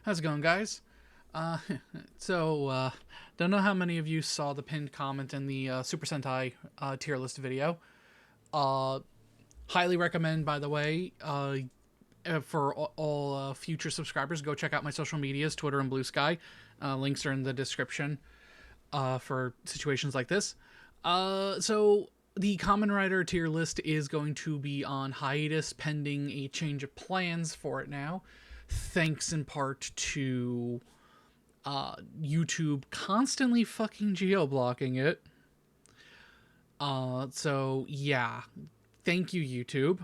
How's it going, guys? Uh, don't know how many of you saw the pinned comment in the Super Sentai tier list video. Uh, Highly recommend, by the way, for all future subscribers, go check out my social medias, Twitter and Blue Sky. Links are in the description for situations like this. The Common Rider tier list is going to be on hiatus pending a change of plans for it now, thanks in part to YouTube constantly fucking geo-blocking it. So yeah, thank you, YouTube.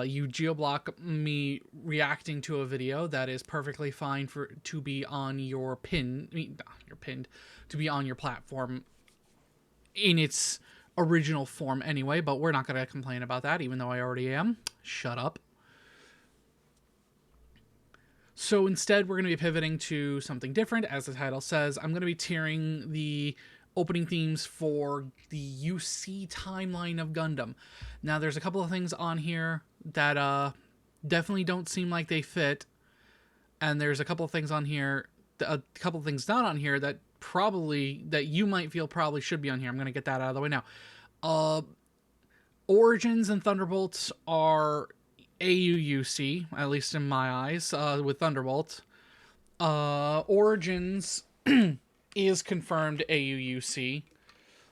You geo-block me reacting to a video that is perfectly fine for to be on your pinned, to be on your platform in its original form anyway, but we're not going to complain about that, even though I already am. Shut up. So instead, we're going to be pivoting to something different. As the title says, I'm going to be tiering the opening themes for the UC timeline of Gundam. Now, there's a couple of things on here that definitely don't seem like they fit, and there's a couple of things on here, a couple of things not on here that you might feel probably should be on here. I'm going to get that out of the way now. Origins and Thunderbolts are AUUC, at least in my eyes, with Thunderbolt. Origins is confirmed AUUC.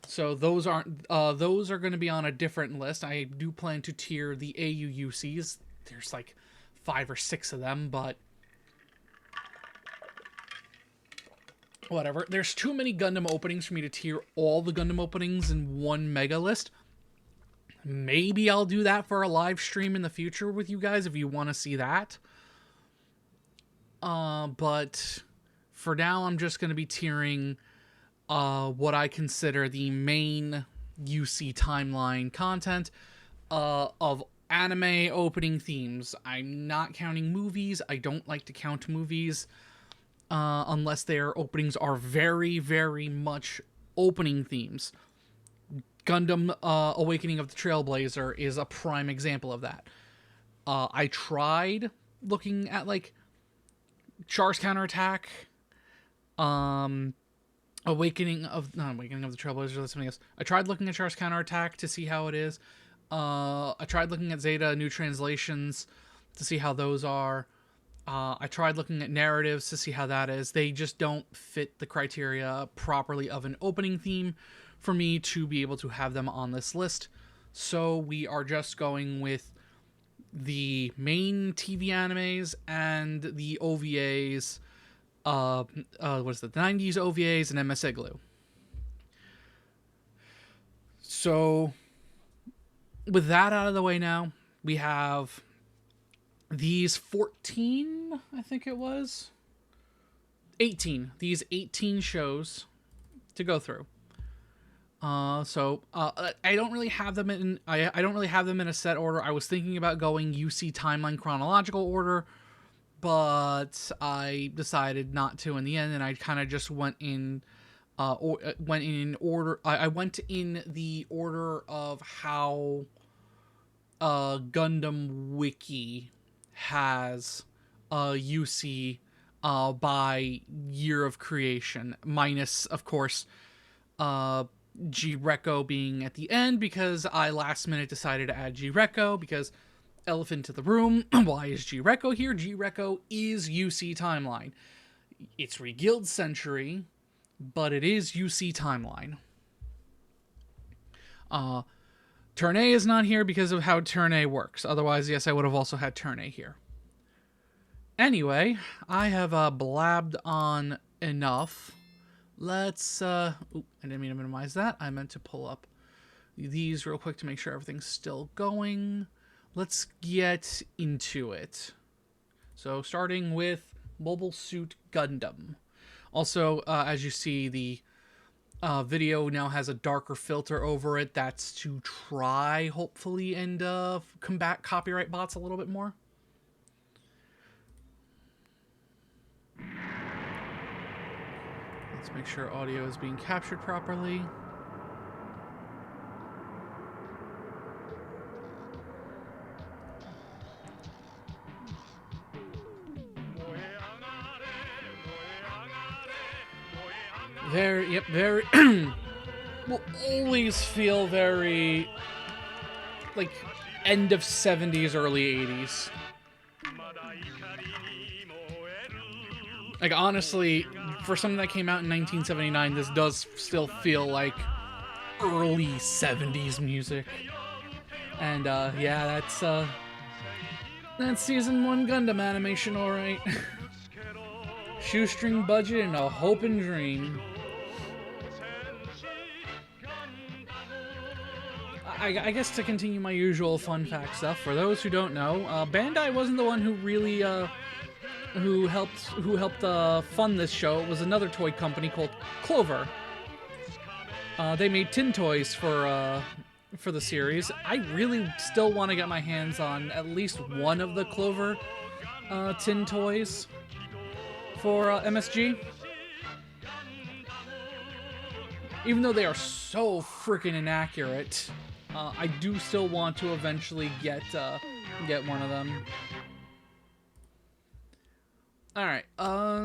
So those are going to be on a different list. I do plan to tier the AUUCs. There's like 5 or 6 of them, but whatever. There's too many Gundam openings for me to tier all the Gundam openings in one mega list. Maybe I'll do that for a live stream in the future with you guys if you want to see that. But for now, I'm just going to be tiering what I consider the main UC timeline content of anime opening themes. I'm not counting movies. I don't like to count movies unless their openings are very, very much opening themes. Gundam Awakening of the Trailblazer is a prime example of that. I tried looking at like Char's Counterattack, Awakening of the Trailblazer, that's something else. I tried looking at Char's Counterattack to see how it is. I tried looking at Zeta New Translations to see how those are. I tried looking at narratives to see how that is. They just don't fit the criteria properly of an opening theme for me to be able to have them on this list. So we are just going with the main TV animes and the OVAs, what is it, the 90s OVAs and MS Igloo. So with that out of the way now, we have these 14, I think it was, 18, these 18 shows to go through. I don't really have them in I don't really have them in a set order. I was thinking about going UC timeline chronological order, but I decided not to in the end, and I kind of just went in order. I went in the order of how Gundam Wiki has UC by year of creation, minus of course G-Reco being at the end, because I last minute decided to add G-Reco because elephant to the room. Why is G-Reco here? G-Reco is UC timeline. It's Reguild Century, but it is UC timeline. Turn A is not here because of how Turn A works. Otherwise, yes, I would have also had Turn A here. Anyway, I have blabbed on enough. Let's, I didn't mean to minimize that. I meant to pull up these real quick to make sure everything's still going. Let's get into it. So starting with Mobile Suit Gundam. Also, as you see, the video now has a darker filter over it. That's to try, hopefully, and combat copyright bots a little bit more. Let's make sure audio is being captured properly. very will always feel very like end of 70s, early 80s. Like, honestly, for something that came out in 1979, this does still feel like early 70s music. And, yeah, that's Season 1 Gundam animation, alright. Shoestring budget and a hope and dream. I guess to continue my usual fun fact stuff, for those who don't know, Bandai wasn't the one who really, who helped fund this show. It was another toy company called Clover. They made tin toys for the series. I really still want to get my hands on at least one of the Clover tin toys for MSG. Even though they are so freaking inaccurate, I do still want to eventually get one of them. Alright,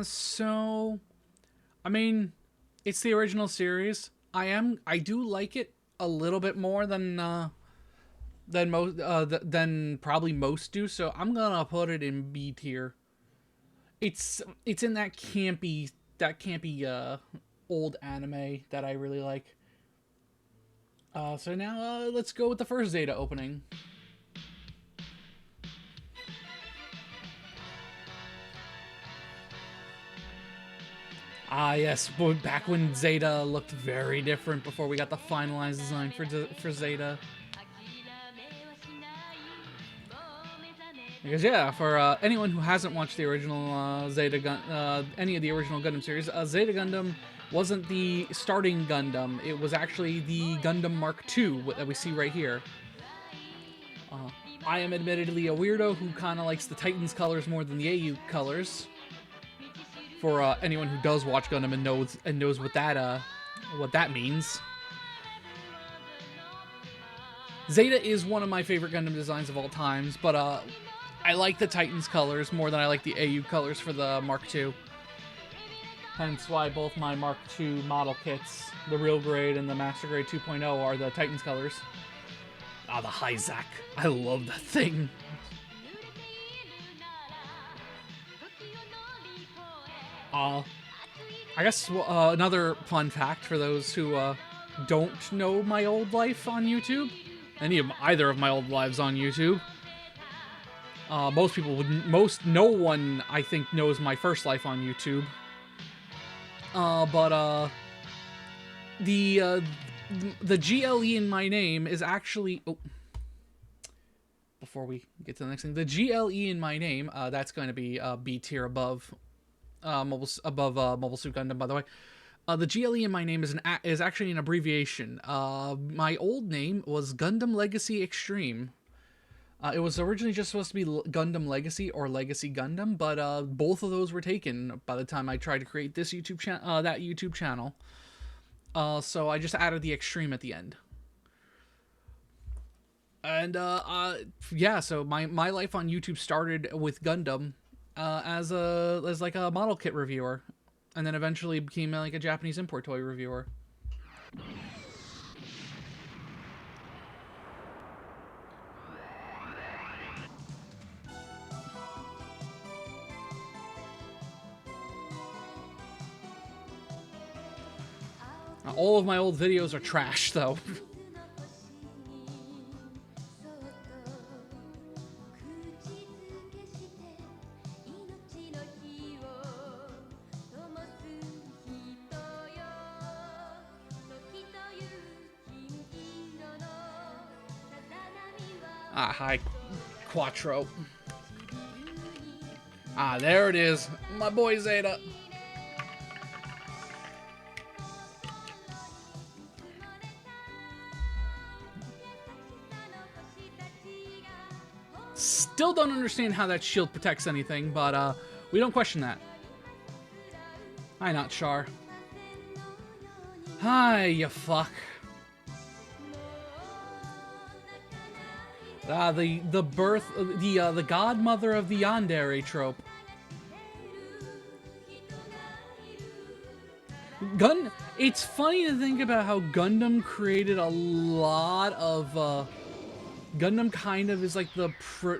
so, I mean, it's the original series. I do like it a little bit more than probably most do, so I'm gonna put it in B tier. It's in that campy old anime that I really like. So now, let's go with the first Zeta opening. Ah, yes, back when Zeta looked very different before we got the finalized design for Zeta. Because yeah, for anyone who hasn't watched the original any of the original Gundam series, Zeta Gundam wasn't the starting Gundam. It was actually the Gundam Mark II that we see right here. I am admittedly a weirdo who kind of likes the Titans colors more than the AU colors. For anyone who does watch Gundam and knows what that means. Zeta is one of my favorite Gundam designs of all times, but I like the Titans colors more than I like the AU colors for the Mark II. Hence why both my Mark II model kits, the Real Grade and the Master Grade 2.0, are the Titans colors. Ah, the Hyzak. I love that thing. I guess another fun fact for those who don't know my old life on YouTube, either of my old lives on YouTube. No one I think knows my first life on YouTube. But the GLE in my name is actually before we get to the next thing, the GLE in my name, that's going to be B tier above. Mobile Suit Gundam, by the way. The GLE in my name is actually an abbreviation. My old name was Gundam Legacy Extreme. It was originally just supposed to be Gundam Legacy or Legacy Gundam, but both of those were taken by the time I tried to create this YouTube channel, that YouTube channel. So I just added the Extreme at the end. And yeah, so my life on YouTube started with Gundam. As like a model kit reviewer, and then eventually became like a Japanese import toy reviewer. All of my old videos are trash, though. Ah, hi, Quattro. Ah, there it is. My boy Zeta. Still don't understand how that shield protects anything, but we don't question that. Hi, not Char. Hi, you fuck. The godmother of the yandere trope. It's funny to think about how Gundam created a lot of, Gundam kind of is like the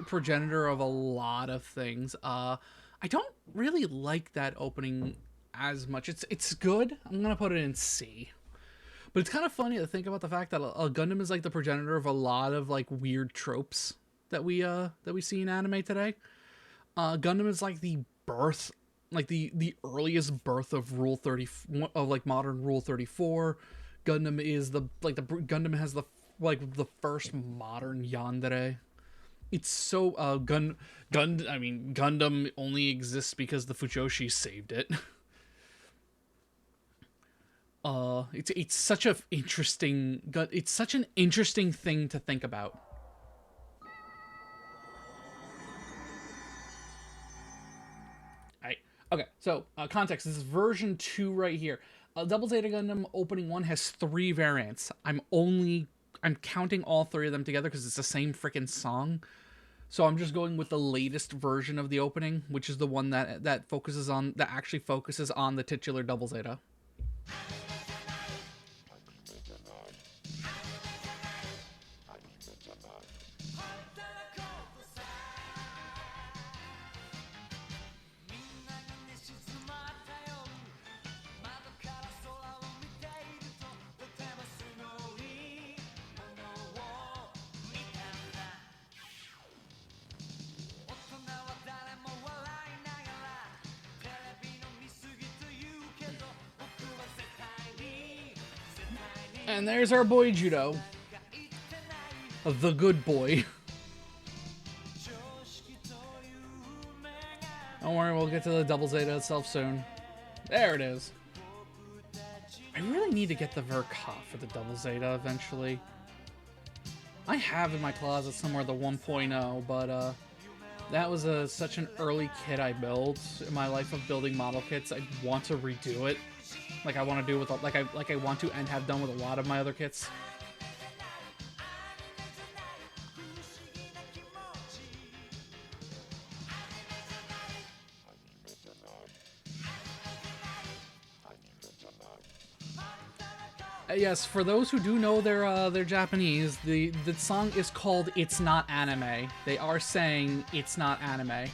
progenitor of a lot of things. I don't really like that opening as much. It's good. I'm gonna put it in C. But it's kind of funny to think about the fact that a Gundam is like the progenitor of a lot of like weird tropes that we see in anime today. Gundam is like the birth, like the earliest birth of Rule 30, of like modern Rule 34. Gundam is the Gundam has the the first modern yandere. It's so I mean Gundam only exists because the Fujoshi saved it. It's such a interesting it's such an interesting thing to think about. Okay, so context. This is version 2 right here. Double Zeta Gundam opening 1 has 3 variants. I'm counting all 3 of them together because it's the same freaking song. So I'm just going with the latest version of the opening, which is the one that actually focuses on the titular Double Zeta. And there's our boy Judo. The good boy. Don't worry, we'll get to the Double Zeta itself soon. There it is. I really need to get the Verka for the Double Zeta eventually. I have in my closet somewhere the 1.0, but that was such an early kit I built in my life of building model kits. I want to redo it. Like I want to do with like I want to and have done with a lot of my other kits. Yes, for those who do know they're Japanese, the song is called "It's Not Anime." They are saying it's not anime.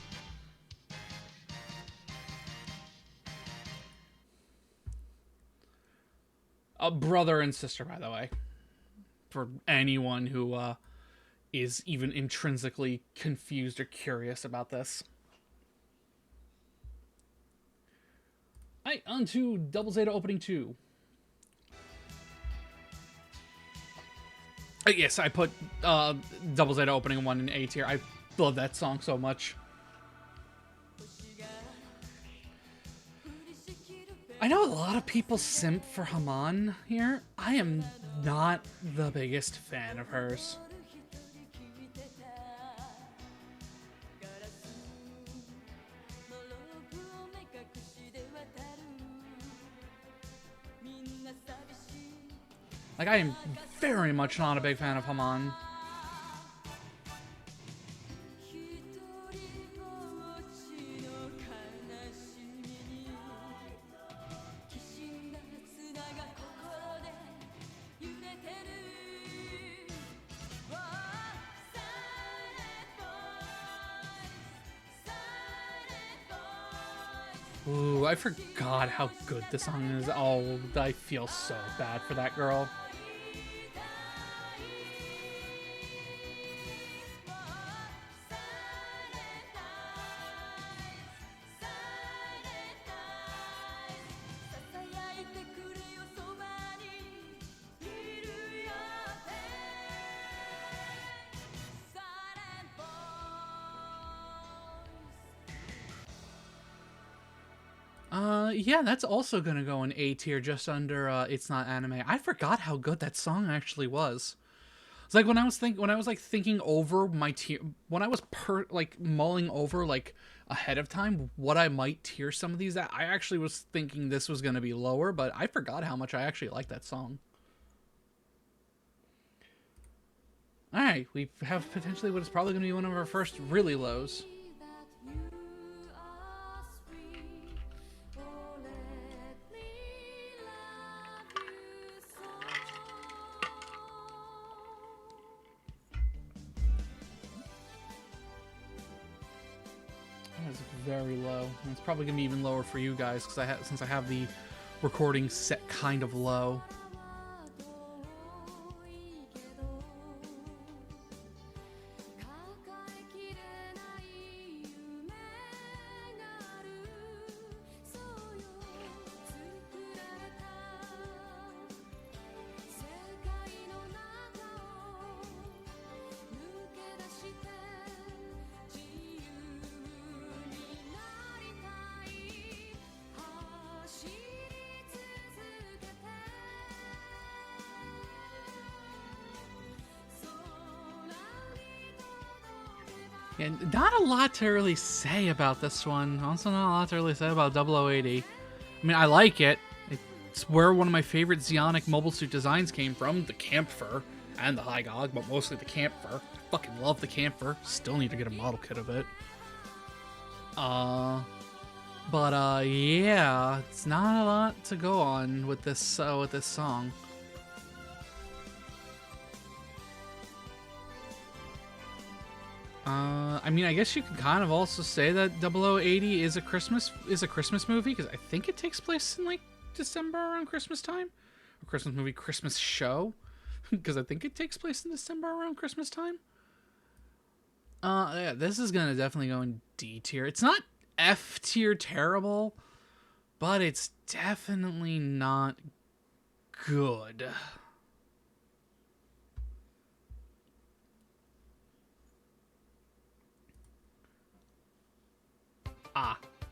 A brother and sister, by the way, for anyone who is even intrinsically confused or curious about this. Alright, on to Double Zeta opening 2. Yes, I put Double Zeta opening 1 in A tier. I love that song so much. I know a lot of people simp for Haman here. I am not the biggest fan of hers. Like, I am very much not a big fan of Haman. Ooh, I forgot how good the song is. Oh, I feel so bad for that girl. Yeah, that's also gonna go in A tier, just under It's Not Anime. I forgot how good that song actually was. It's like when I was thinking over my tier, when I was mulling over like ahead of time what I might tier some of these at, I actually was thinking this was gonna be lower, but I forgot how much I actually like that song. Alright, we have potentially what is probably gonna be one of our first really lows. very low. And it's probably gonna be even lower for you guys because since I have the recording set kind of low. And not a lot to really say about this one. Also not a lot to really say about 0080. I mean, I like it. It's where one of my favorite Zeonic mobile suit designs came from. The Camphor and the Hygog, but mostly the Camphor. I fucking love the Camphor. Still need to get a model kit of it. Yeah, it's not a lot to go on with this song. I mean, I guess you could kind of also say that 0080 is a Christmas movie because I think it takes place in like December around Christmas time, or Christmas show, because I think it takes place in December around Christmas time. Yeah, this is gonna definitely go in D tier. It's not F tier terrible, but it's definitely not good.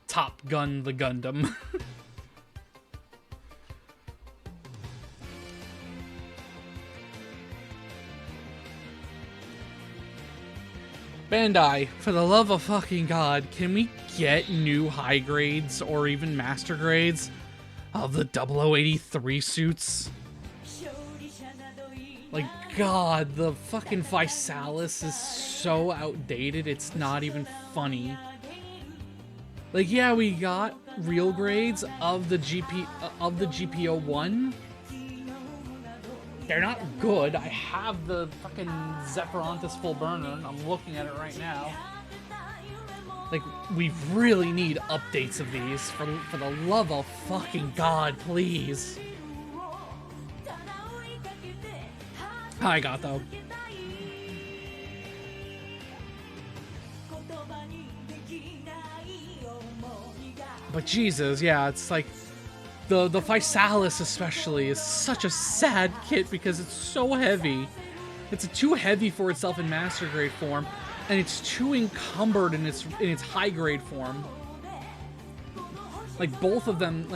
Top Gun the Gundam. Bandai, for the love of fucking God, can we get new high grades or even master grades of the 0083 suits? Like, God, the fucking Physalis is so outdated, it's not even funny. Like, yeah, we got real grades of the GPO1. They're not good. I have the fucking Zephyrantis full burner, and I'm looking at it right now. Like, we really need updates of these. For the love of fucking God, please. I got though. But Jesus, yeah, it's like the Physalis especially is such a sad kit because it's so heavy. It's too heavy for itself in master grade form, and it's too encumbered in its high grade form. Like both of them,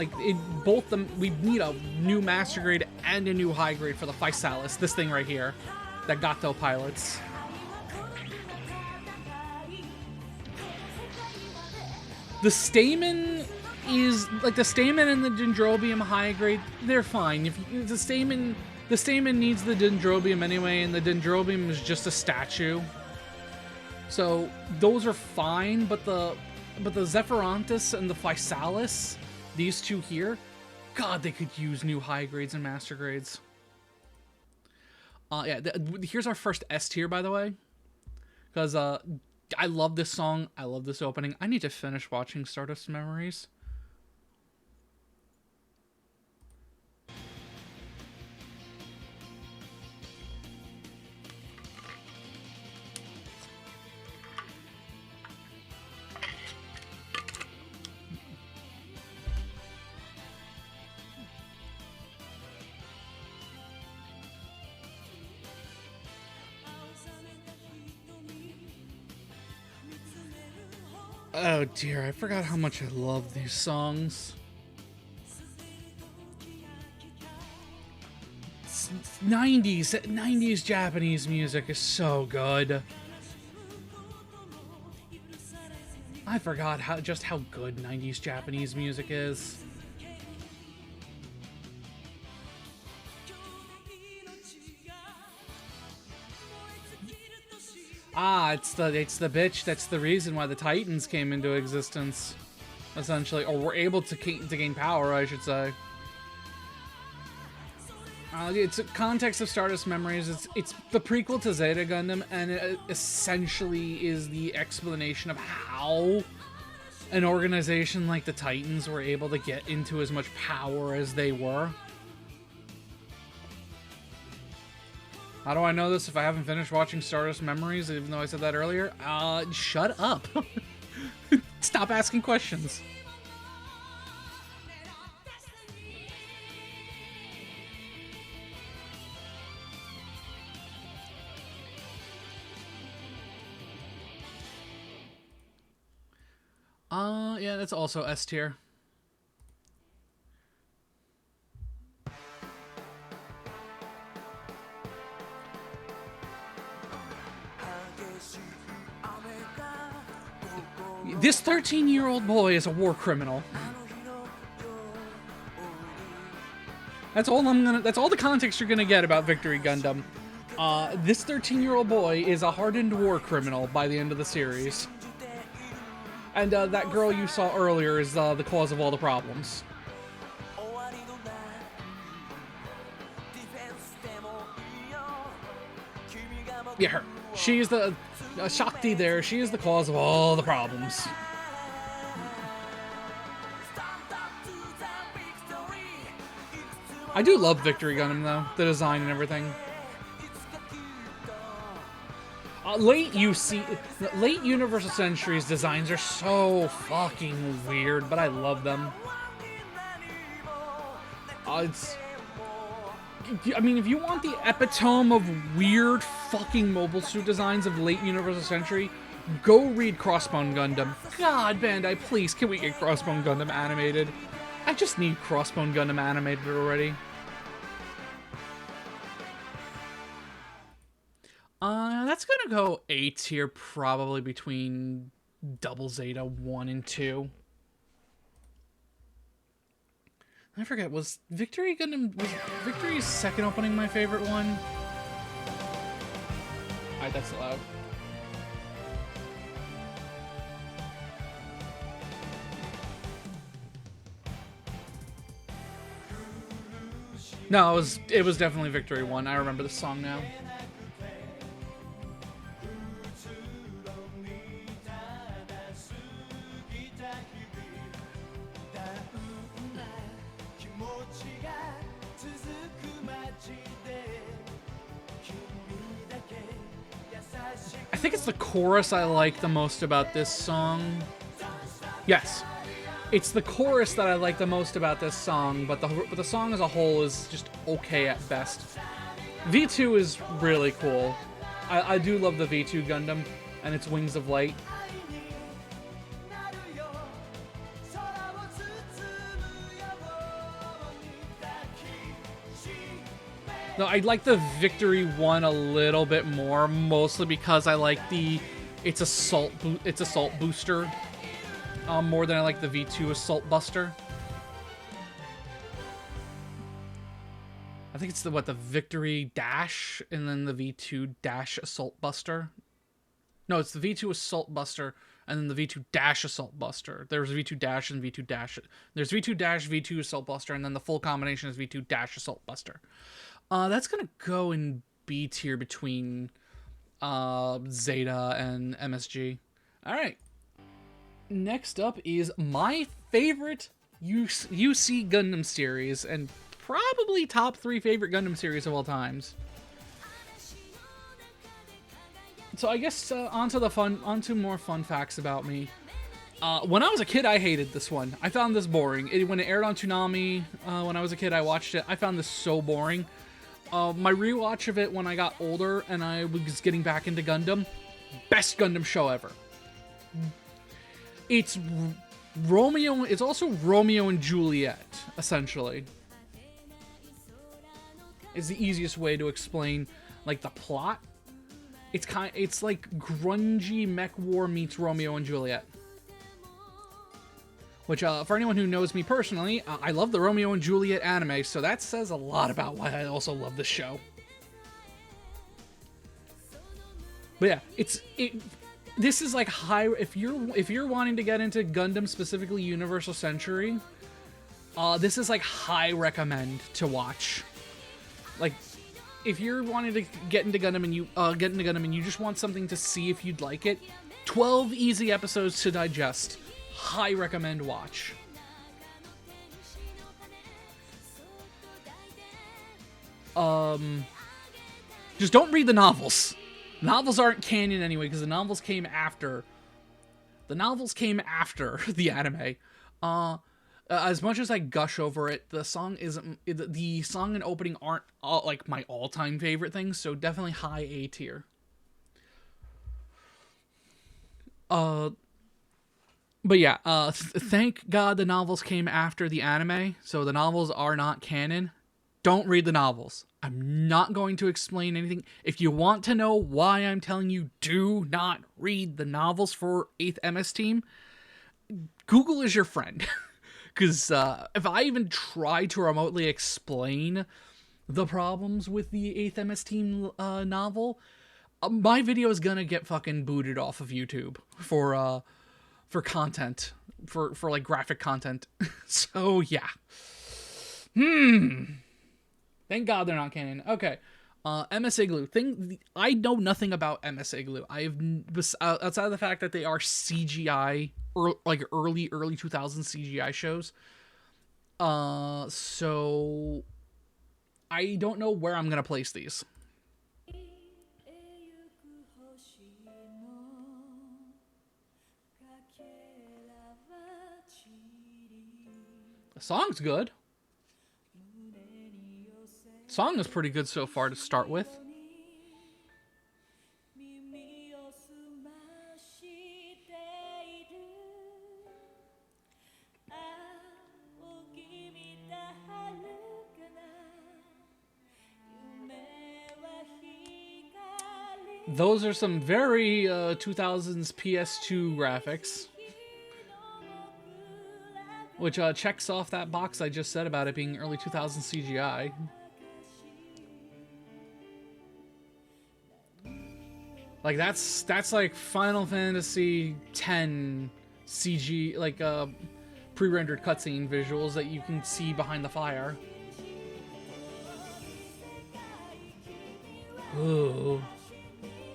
we need a new master grade and a new high grade for the Physalis. This thing right here, that Gato pilots. The Stamen is like the Stamen and the Dendrobium high grade. They're fine. If the Stamen needs the Dendrobium anyway, and the Dendrobium is just a statue, so those are fine. But the Zephyrantis and the Physalis, these two here, God, they could use new high grades and master grades. Yeah, here's our first S tier, by the way, because I love this song. I love this opening. I need to finish watching Stardust Memories. Oh dear, I forgot how much I love these songs. 90s Japanese music is so good. I forgot just how good 90s Japanese music is. It's the bitch that's the reason why the Titans came into existence, essentially, or were able to gain power, I should say. It's a context of Stardust Memories. It's the prequel to Zeta Gundam, and it essentially is the explanation of how an organization like the Titans were able to get into as much power as they were. How do I know this if I haven't finished watching Stardust Memories, even though I said that earlier? Shut up. Stop asking questions. Yeah, that's also S tier. This 13-year-old boy is a war criminal. That's all that's all the context you're gonna get about Victory Gundam. This 13-year-old boy is a hardened war criminal by the end of the series. And that girl you saw earlier is the cause of all the problems. Yeah, her. She's the Shakti there. She is the cause of all the problems. I do love Victory Gundam though, the design and everything. Late Universal Century's designs are so fucking weird, but I love them. I mean, if you want the epitome of weird fucking mobile suit designs of late Universal Century, go read Crossbone Gundam. God, Bandai, please, can we get Crossbone Gundam animated? I just need Crossbone Gundam animated already. That's gonna go A tier, probably between Double Zeta 1 and 2. I forget, was Victory's second opening my favorite one? Alright, that's loud. No, it was definitely Victory 1. I remember the song now. I think it's the chorus I like the most about this song. Yes. It's the chorus that I like the most about this song, but the song as a whole is just okay at best. V2 is really cool. I do love the V2 Gundam and its Wings of Light. No, I like the Victory 1 a little bit more, mostly because I like its assault booster more than I like the V2 Assault Buster. I think it's the Victory Dash and then the V2 Dash Assault Buster. No, it's the V2 Assault Buster and then the V2 Dash Assault Buster. There's V2 Dash and V2 Dash. There's V2 Dash, V2 Assault Buster, and then the full combination is V2 Dash Assault Buster. That's gonna go in B tier between Zeta and MSG. Alright. Next up is my favorite UC Gundam series, and probably top 3 favorite Gundam series of all times. So I guess onto more fun facts about me. When I was a kid, I hated this one. I found this boring. When it aired on Toonami, when I was a kid, I watched it. I found this so boring. My rewatch of it when I got older and I was getting back into Gundam, best Gundam show ever. It's also Romeo and Juliet, essentially. Is the easiest way to explain, like, the plot. It's like grungy mech war meets Romeo and Juliet. Which, for anyone who knows me personally, I love the Romeo and Juliet anime, so that says a lot about why I also love this show. But yeah, this is like high. If you're wanting to get into Gundam, specifically Universal Century, this is like high recommend to watch. Like, if you're wanting to get into Gundam and you just want something to see if you'd like it, 12 easy episodes to digest. high recommend watch. Just don't read the novels. Novels aren't canon anyway, because the novels came after. The novels came after the anime. As much as I gush over it, the song isn't. The song and opening aren't like my all-time favorite things, so definitely high A tier. But yeah, thank God the novels came after the anime, so the novels are not canon. Don't read the novels. I'm not going to explain anything. If you want to know why I'm telling you do not read the novels for 8th MS Team, Google is your friend. Because if I even try to remotely explain the problems with the 8th MS Team novel, my video is gonna get fucking booted off of YouTube for content, for like graphic content. So yeah. Thank God they're not canon. Okay. MS Igloo. I know nothing about MS Igloo. I have outside of the fact that they are CGI, like early 2000s CGI shows. So I don't know where I'm gonna place these. The song's good. Song is pretty good so far to start with. Those are some very 2000s PS2 graphics. Which checks off that box I just said about it being early 2000s CGI. Like that's like Final Fantasy X CG, like pre-rendered cutscene visuals that you can see behind the fire. Ooh.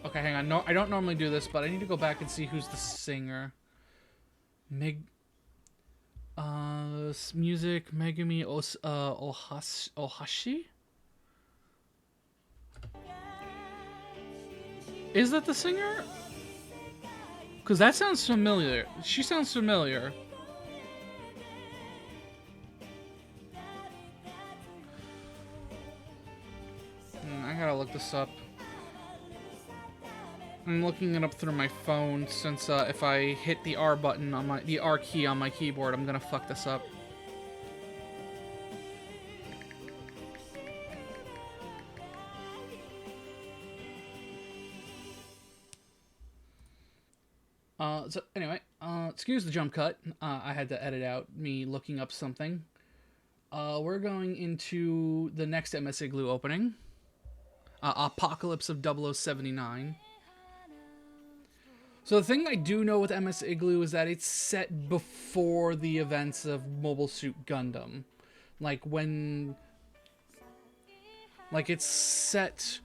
Okay, hang on. No, I don't normally do this, but I need to go back and see who's the singer. Music Megumi Ohashi? Is that the singer? Because that sounds familiar. She sounds familiar. I gotta look this up. I'm looking it up through my phone since if I hit the R button on the R key on my keyboard, I'm gonna fuck this up. So anyway, excuse the jump cut. I had to edit out me looking up something. We're going into the next MS Igloo opening. Apocalypse of 0079. So the thing I do know with MS Igloo is that it's set before the events of Mobile Suit Gundam. Like it's set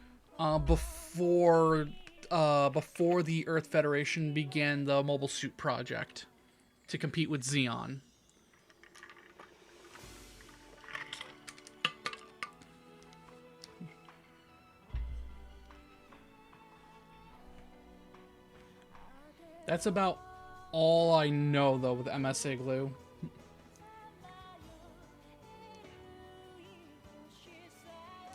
before the Earth Federation began the Mobile Suit project to compete with Zeon. That's about all I know, though, with MS Igloo.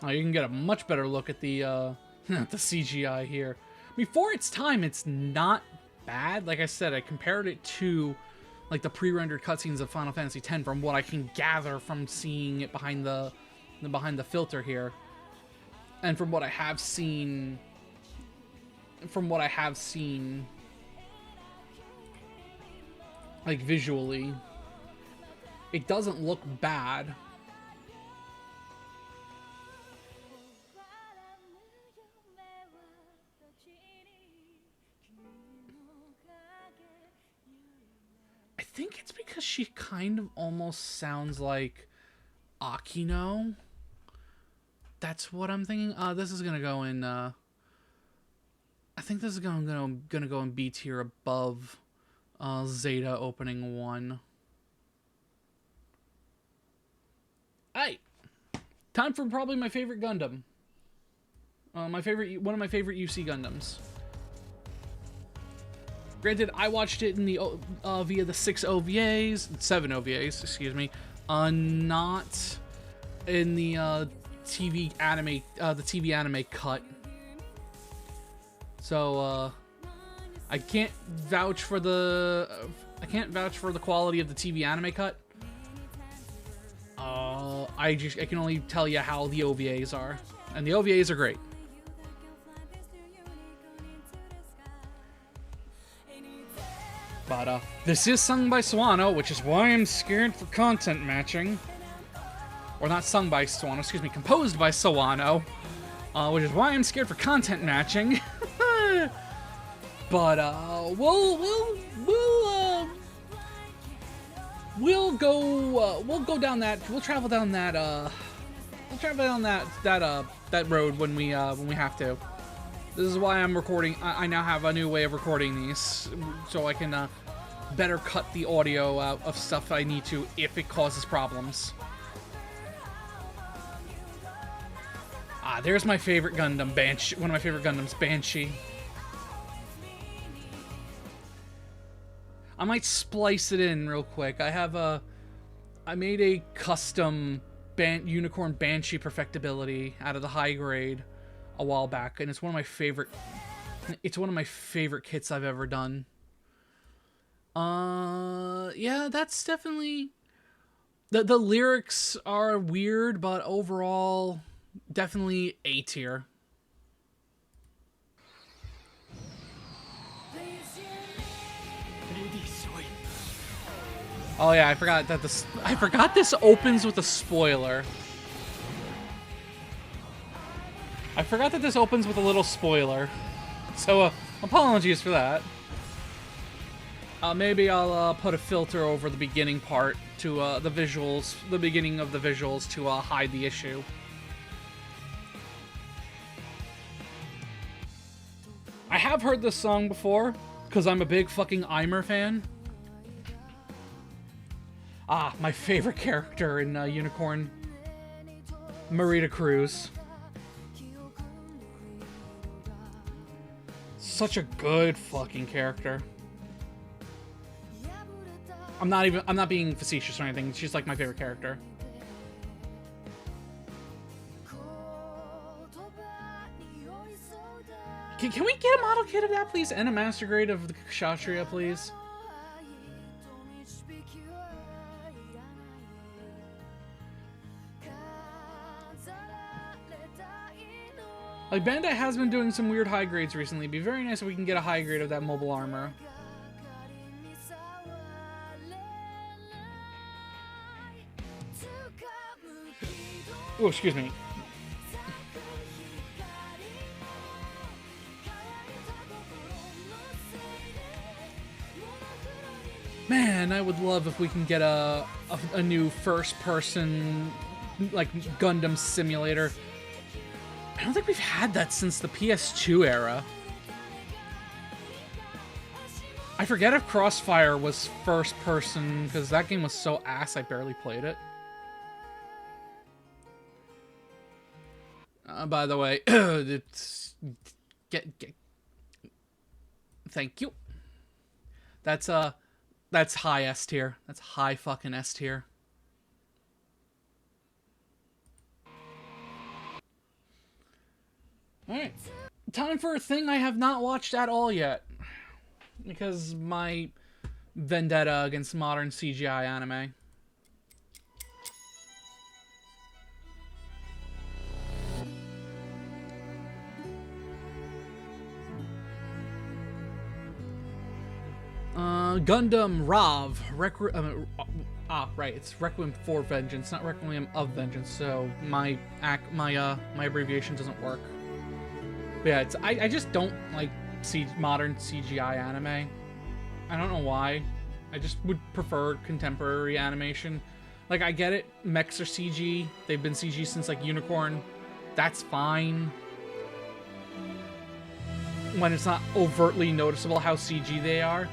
Oh, you can get a much better look at the the CGI here. Before its time, it's not bad. Like I said, I compared it to like the pre-rendered cutscenes of Final Fantasy X from what I can gather from seeing it behind the filter here, and from what I have seen. Like visually, it doesn't look bad. I think it's because she kind of almost sounds like Akino. That's what I'm thinking. This is gonna go in. I think this is gonna go in B tier above Zeta opening 1. Alright. Time for probably my favorite Gundam. One of my favorite UC Gundams. Granted, I watched it in the via the 7 OVAs, excuse me, not in the TV anime cut. So I can't vouch for the quality of the TV anime cut. I can only tell you how the OVAs are, and the OVAs are great. But this is sung by Sawano, which is why I'm scared for content matching. Or not sung by Sawano, excuse me, composed by Sawano, which is why I'm scared for content matching. But we'll travel down that road when we have to. This is why I'm recording. I now have a new way of recording these, so I can better cut the audio out of stuff I need to if it causes problems. There's my favorite Gundam, Banshee. One of my favorite Gundams, Banshee. I might splice it in real quick. I made a custom Unicorn Banshee perfectibility out of the high grade a while back, and it's one of my favorite kits I've ever done. Yeah, that's definitely the lyrics are weird, but overall definitely A tier. Oh yeah, I forgot this opens with a spoiler. I forgot that this opens with a little spoiler. So, apologies for that. Maybe I'll put a filter over the beginning part to the beginning of the visuals to hide the issue. I have heard this song before, because I'm a big fucking Aimer fan. My favorite character in Unicorn, Marita Cruz. Such a good fucking character. I'm not being facetious or anything. She's like my favorite character. Can we get a model kit of that, please? And a master grade of the Kshatriya, please? Like, Bandai has been doing some weird high grades recently. It'd be very nice if we can get a high grade of that mobile armor. Oh, excuse me. Man, I would love if we can get a new first-person, like, Gundam simulator. I don't think we've had that since the PS2 era. I forget if Crossfire was first-person, because that game was so ass I barely played it. By the way, thank you. That's high S tier. That's high fucking S tier. Alright. Time for a thing I have not watched at all yet. Because my vendetta against modern CGI anime. Gundam Rav. Right, it's Requiem for Vengeance, not Requiem of Vengeance, so my abbreviation doesn't work. But yeah, I just don't like modern CGI anime. I don't know why. I just would prefer contemporary animation. Like, I get it, mechs are CG. They've been CG since, like, Unicorn. That's fine. When it's not overtly noticeable how CG they are.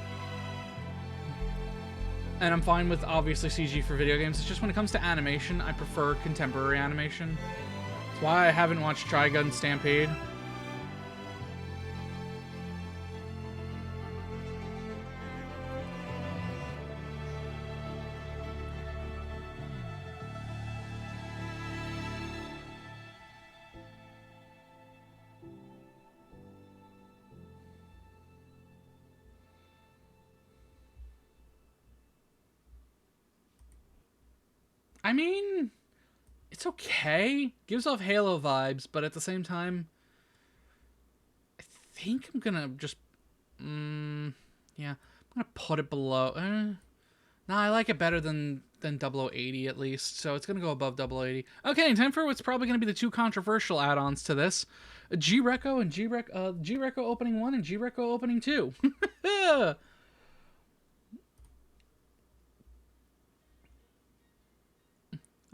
And I'm fine with, obviously, CG for video games. It's just when it comes to animation, I prefer contemporary animation. That's why I haven't watched Trigun Stampede. I mean, it's okay. Gives off Halo vibes, but at the same time, I think I'm gonna just, yeah, I'm gonna put it below. No, I like it better than 0080 at least, so it's gonna go above 0080. Okay, time for what's probably gonna be the two controversial add-ons to this: G-Reco and G-Reco opening 1 and G-Reco opening 2.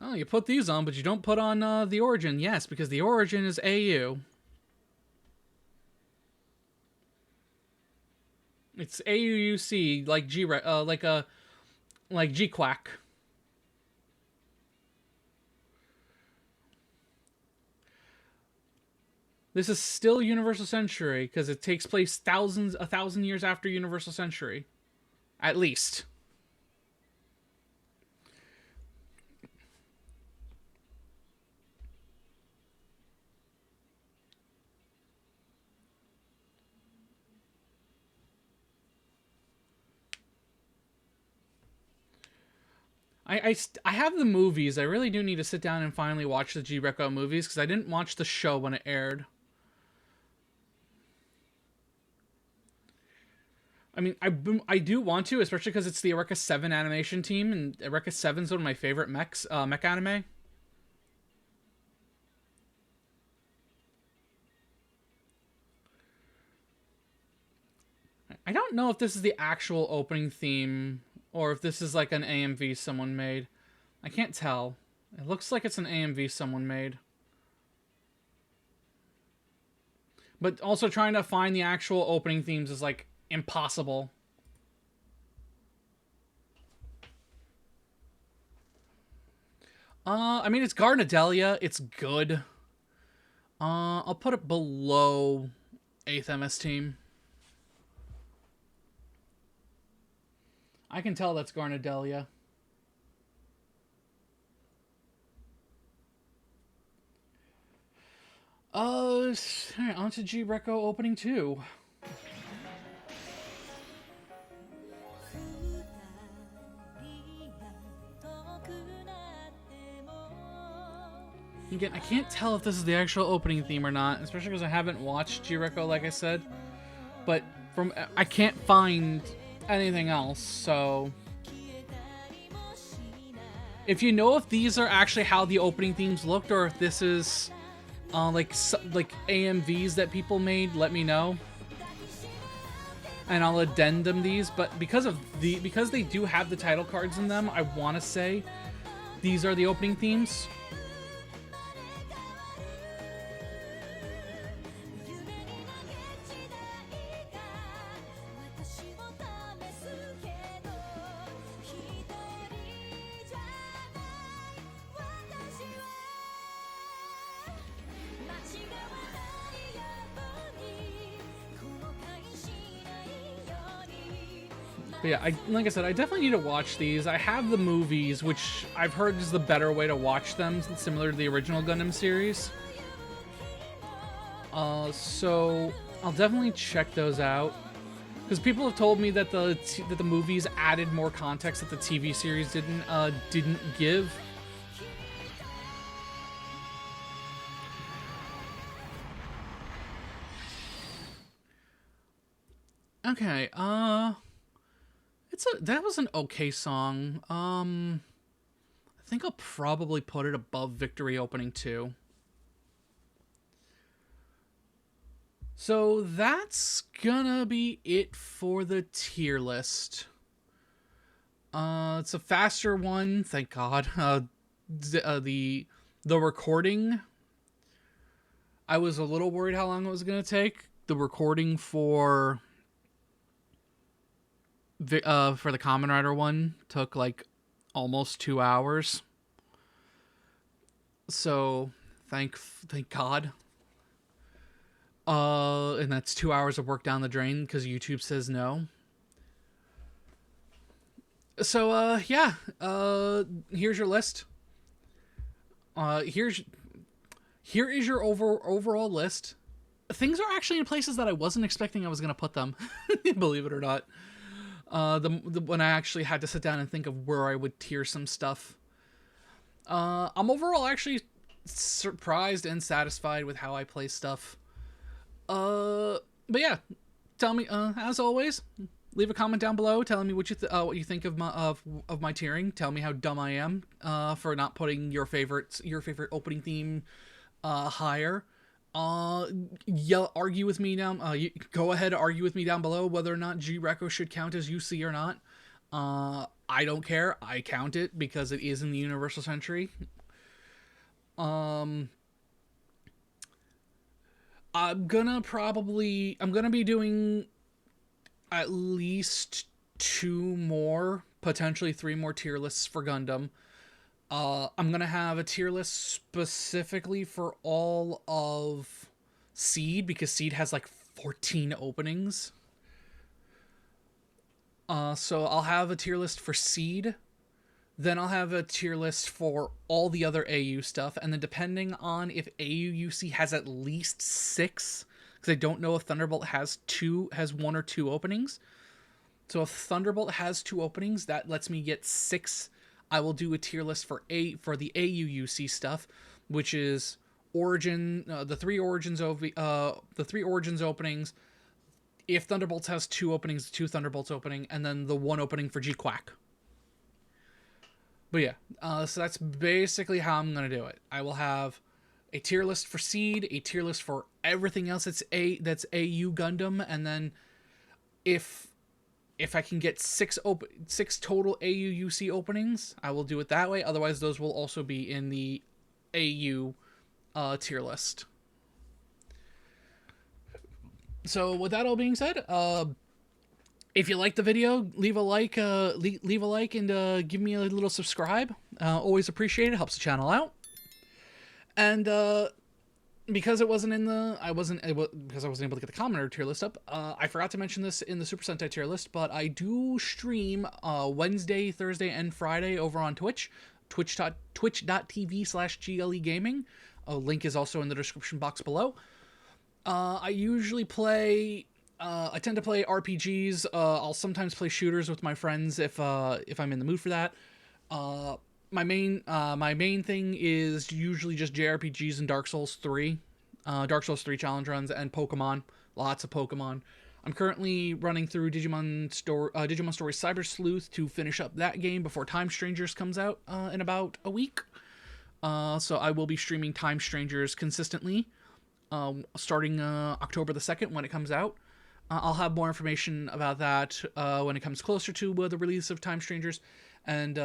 Oh, you put these on, but you don't put on the Origin. Yes, because the Origin is AU. It's AUUC, like like G-Quack. This is still Universal Century because it takes place 1,000 years after Universal Century, at least. I have the movies. I really do need to sit down and finally watch the G-Reco movies because I didn't watch the show when it aired. I mean, I do want to, especially because it's the Eureka 7 animation team, and Eureka 7 is one of my favorite mech anime. I don't know if this is the actual opening theme or if this is like an AMV someone made. I can't tell. It looks like it's an AMV someone made. But also trying to find the actual opening themes is like impossible. I mean, it's Garnadelia. It's good. I'll put it below 8th MS Team. I can tell that's Garnadelia. Alright, on to G-Reco opening 2. Again, I can't tell if this is the actual opening theme or not, especially because I haven't watched G-Reco, like I said. But I can't find anything else, so if you know if these are actually how the opening themes looked or if this is like AMVs that people made, let me know and I'll addendum these. But because they do have the title cards in them, I want to say these are the opening themes. But yeah, like I said, I definitely need to watch these. I have the movies, which I've heard is the better way to watch them, similar to the original Gundam series. So I'll definitely check those out. Because people have told me that the movies added more context that the TV series didn't give. Okay, that was an okay song. I think I'll probably put it above Victory Opening 2. So that's gonna be it for the tier list. It's a faster one, thank God. The recording, I was a little worried how long it was gonna take. The recording for for the Kamen Rider one took like almost 2 hours. So thank God. And that's 2 hours of work down the drain because YouTube says no. So yeah, here's your list. Here is your overall list. Things are actually in places that I wasn't expecting I was gonna put them, believe it or not. When I actually had to sit down and think of where I would tier some stuff. I'm overall actually surprised and satisfied with how I play stuff. But yeah, tell me, as always, leave a comment down below telling me what you think of my tiering. Tell me how dumb I am for not putting your favorite opening theme higher. Argue with me down. Go ahead, argue with me down below whether or not G-Reco should count as UC or not. I don't care. I count it because it is in the Universal Century. I'm gonna be doing at least 2 more, potentially 3 more tier lists for Gundam. I'm gonna have a tier list specifically for all of Seed, because Seed has like 14 openings. So I'll have a tier list for Seed, then I'll have a tier list for all the other AU stuff, and then depending on if AUUC has at least 6, because I don't know if Thunderbolt has 1 or 2 openings. So if Thunderbolt has 2 openings, that lets me get 6. I will do a tier list for the AUUC stuff, which is Origin, the 3 Origins openings. If Thunderbolts has 2 openings, 2 Thunderbolts opening, and then the 1 opening for G-Quack. But yeah, so that's basically how I'm going to do it. I will have a tier list for Seed, a tier list for everything else that's AU Gundam, and then if I can get 6 total AUUC openings, I will do it that way. Otherwise, those will also be in the AU tier list. So with that all being said, if you like the video, leave a like, and give me a little subscribe. Always appreciate it. Helps the channel out. And because it wasn't in the, because I wasn't able to get the Kamen Rider tier list up, I forgot to mention this in the Super Sentai tier list, but I do stream Wednesday, Thursday, and Friday over on Twitch, twitch.tv/GLEgaming. A link is also in the description box below. I usually play, I tend to play RPGs. I'll sometimes play shooters with my friends if I'm in the mood for that. My main thing is usually just JRPGs and Dark Souls 3. Dark Souls 3 challenge runs and Pokemon. Lots of Pokemon. I'm currently running through Digimon Story Cyber Sleuth to finish up that game before Time Strangers comes out in about a week. So I will be streaming Time Strangers consistently. Starting October the 2nd when it comes out. I'll have more information about that when it comes closer to the release of Time Strangers. And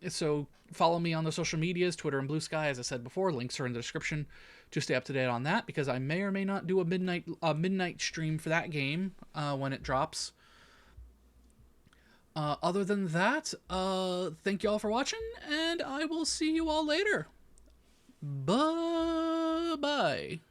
so follow me on the social medias, Twitter and Blue Sky. As I said before, links are in the description to stay up to date on that, because I may or may not do a midnight stream for that game when it drops. Other than that, thank you all for watching, and I will see you all later. Bye-bye.